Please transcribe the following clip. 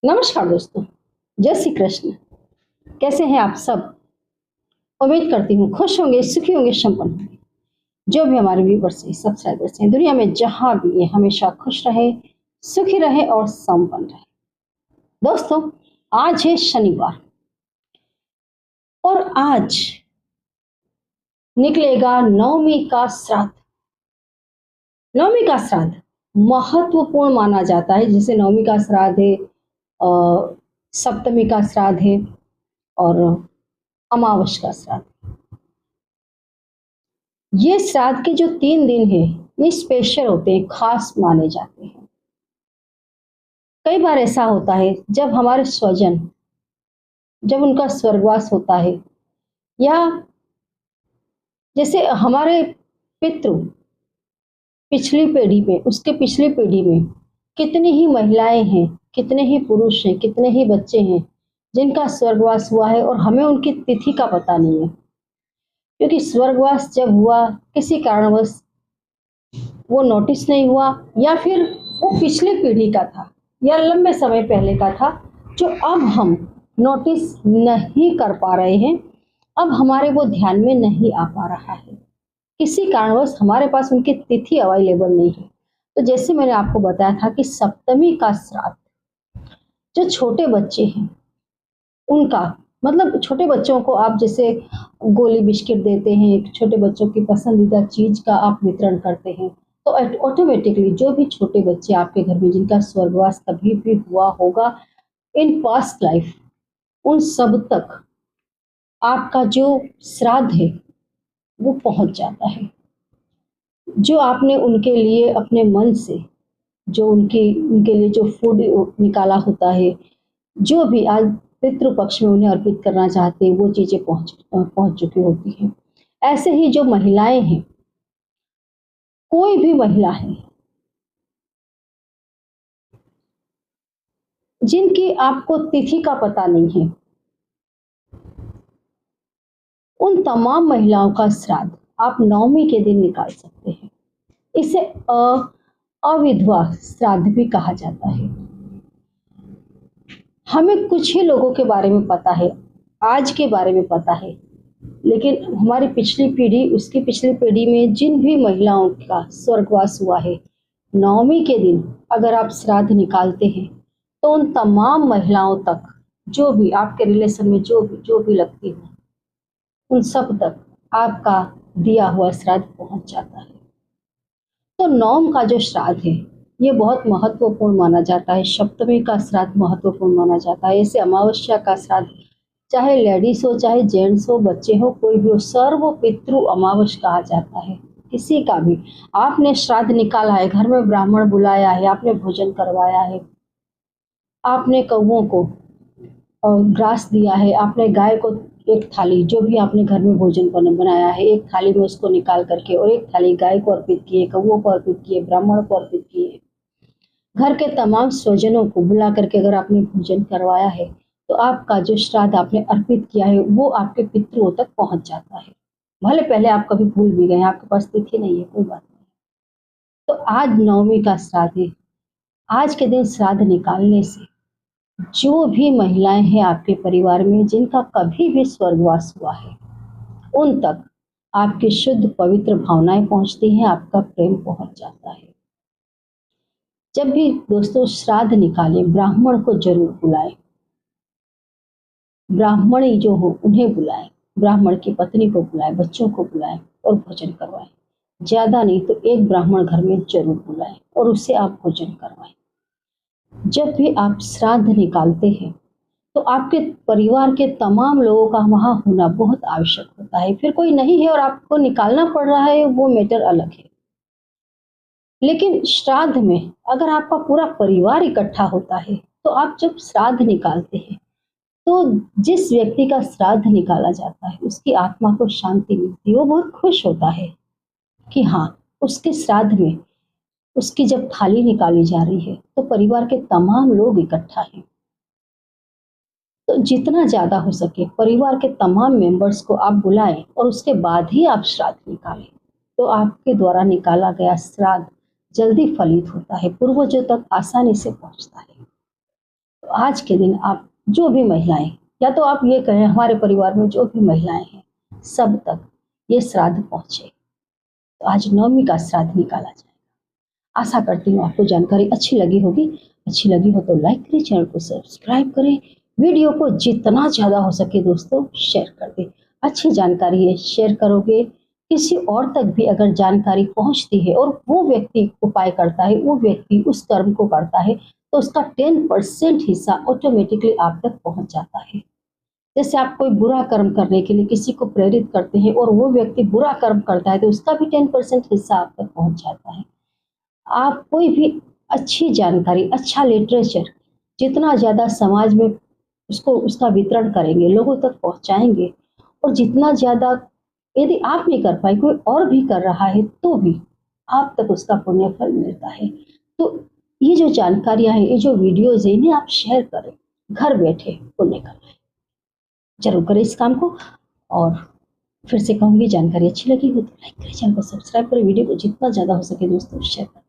नमस्कार दोस्तों। जय श्री कृष्ण। कैसे हैं आप सब? उम्मीद करती हूँ खुश होंगे, सुखी होंगे, संपन्न होंगे। जो भी हमारे व्यूवर्स हैं, सब्सक्राइबर्स हैं, दुनिया में जहाँ भी है हमेशा खुश रहे, सुखी रहे और संपन्न रहे। दोस्तों, आज है शनिवार और आज निकलेगा नवमी का श्राद्ध। नवमी का श्राद्ध महत्वपूर्ण माना जाता है। जैसे नवमी का श्राद्ध है, सप्तमी का श्राद्ध है और अमावस का श्राद्ध। ये श्राद्ध के जो 3 दिन है ये स्पेशल होते हैं, खास माने जाते हैं। कई बार ऐसा होता है जब हमारे स्वजन, जब उनका स्वर्गवास होता है, या जैसे हमारे पितृ पिछली पीढ़ी में, उसके पिछली पीढ़ी में कितनी ही महिलाएं हैं, कितने ही पुरुष हैं, कितने ही बच्चे हैं जिनका स्वर्गवास हुआ है और हमें उनकी तिथि का पता नहीं है। क्योंकि स्वर्गवास जब हुआ किसी कारणवश वो नोटिस नहीं हुआ, या फिर वो पिछली पीढ़ी का था या लंबे समय पहले का था, जो अब हम नोटिस नहीं कर पा रहे हैं, अब हमारे वो ध्यान में नहीं आ पा रहा है। किसी कारणवश हमारे पास उनकी तिथि अवेलेबल नहीं है। तो जैसे मैंने आपको बताया था कि सप्तमी का श्राद्ध, जो छोटे बच्चे हैं उनका, मतलब छोटे बच्चों को आप जैसे गोली बिस्किट देते हैं, छोटे बच्चों की पसंदीदा चीज का आप वितरण करते हैं, तो ऑटोमेटिकली जो भी छोटे बच्चे आपके घर में जिनका स्वर्गवास कभी भी हुआ होगा इन पास्ट लाइफ, उन सब तक आपका जो श्राद्ध है वो पहुंच जाता है। जो आपने उनके लिए अपने मन से, जो उनके लिए जो फूड निकाला होता है, जो भी आज पितृ पक्ष में उन्हें अर्पित करना चाहते हैं, वो चीजें पहुंच चुकी होती हैं। ऐसे ही जो महिलाएं हैं, कोई भी महिला है जिनकी आपको तिथि का पता नहीं है, उन तमाम महिलाओं का श्राद्ध आप नवमी के दिन निकाल सकते हैं। इसे अविधवा श्राद्ध भी कहा जाता है। हमें कुछ ही लोगों के बारे में पता है, आज के बारे में पता है, लेकिन हमारी पिछली पीढ़ी, उसकी पिछली पीढ़ी में जिन भी महिलाओं का स्वर्गवास हुआ है, नवमी के दिन अगर आप श्राद्ध निकालते हैं तो उन तमाम महिलाओं तक, जो भी आपके रिलेशन में जो भी लगती हो, उन सब तक आपका दिया हुआ श्राद्ध पहुंच जाता है। तो नवम का जो श्राद्ध है ये बहुत महत्वपूर्ण माना जाता है। सप्तमी का श्राद्ध महत्वपूर्ण माना जाता है। ऐसे अमावस्या का श्राद्ध, चाहे लेडीज हो, चाहे जेंट्स हो, बच्चे हो, कोई भी हो, सर्व पितृ अमावस कहा जाता है। किसी का भी आपने श्राद्ध निकाला है, घर में ब्राह्मण बुलाया है, आपने भोजन करवाया है, आपने कौओं को ग्रास दिया है, आपने गाय को एक थाली, जो भी आपने घर में भोजन बनाया है, एक थाली में उसको निकाल करके और एक थाली गाय को अर्पित किए, कौओं को अर्पित किए, ब्राह्मण को अर्पित किए, घर के तमाम स्वजनों को बुला करके अगर आपने भोजन करवाया है, तो आपका जो श्राद्ध आपने अर्पित किया है वो आपके पितरों तक पहुंच जाता है। भले पहले आप कभी भूल भी गए, आपके पास तिथि नहीं है, कोई बात नहीं। तो आज नवमी का श्राद्ध है। आज के दिन श्राद्ध निकालने से जो भी महिलाएं हैं आपके परिवार में जिनका कभी भी स्वर्गवास हुआ है, उन तक आपकी शुद्ध पवित्र भावनाएं पहुंचती हैं, आपका प्रेम पहुंच जाता है। जब भी दोस्तों श्राद्ध निकालें, ब्राह्मण को जरूर बुलाएं। ब्राह्मणी जो हो उन्हें बुलाएं, ब्राह्मण की पत्नी को बुलाएं, बच्चों को बुलाएं और भोजन करवाएं। ज्यादा नहीं तो एक ब्राह्मण घर में जरूर बुलाएं और उससे आप भोजन करवाएं। जब भी आप श्राद्ध निकालते हैं तो आपके परिवार के तमाम लोगों का वहां होना बहुत आवश्यक होता है। फिर कोई नहीं है और आपको निकालना पड़ रहा है, वो मैटर अलग है। लेकिन श्राद्ध में अगर आपका पूरा परिवार इकट्ठा होता है, तो आप जब श्राद्ध निकालते हैं तो जिस व्यक्ति का श्राद्ध निकाला जाता है उसकी आत्मा को शांति मिलती है। वो बहुत खुश होता है कि हाँ, उसके श्राद्ध में उसकी जब थाली निकाली जा रही है तो परिवार के तमाम लोग इकट्ठा हैं। तो जितना ज्यादा हो सके परिवार के तमाम मेंबर्स को आप बुलाएं और उसके बाद ही आप श्राद्ध निकालें, तो आपके द्वारा निकाला गया श्राद्ध जल्दी फलित होता है, पूर्वजों तक आसानी से पहुंचता है। तो आज के दिन आप जो भी महिलाएं, या तो आप ये कहें हमारे परिवार में जो भी महिलाएं हैं सब तक ये श्राद्ध पहुंचे। तो आज नवमी का श्राद्ध निकाला जाएगा। आशा करती हूँ आपको जानकारी अच्छी लगी होगी। अच्छी लगी हो तो लाइक करें, चैनल को सब्सक्राइब करें, वीडियो को जितना ज़्यादा हो सके दोस्तों शेयर कर दें। अच्छी जानकारी है, शेयर करोगे किसी और तक भी अगर जानकारी पहुंचती है और वो व्यक्ति उपाय करता है, वो व्यक्ति उस कर्म को करता है, तो उसका 10% हिस्सा ऑटोमेटिकली आप तक पहुंच जाता है। जैसे आप कोई बुरा कर्म करने के लिए किसी को प्रेरित करते हैं और वो व्यक्ति बुरा कर्म करता है तो उसका भी 10% हिस्सा आप तक पहुंच जाता है। आप कोई भी अच्छी जानकारी, अच्छा लिटरेचर जितना ज़्यादा समाज में उसको उसका वितरण करेंगे, लोगों तक पहुंचाएंगे, और जितना ज़्यादा यदि आप नहीं कर पाए कोई और भी कर रहा है तो भी आप तक उसका पुण्य फल मिलता है। तो ये जो जानकारियां हैं, ये जो वीडियोज है, इन्हें आप शेयर करें, घर बैठे पुण्य कमाएं। जरूर करें इस काम को। और फिर से कहूंगी, जानकारी अच्छी लगी हो तो लाइक करें, चैनल को सब्सक्राइब करें, वीडियो को जितना ज़्यादा हो सके दोस्तों शेयर करें।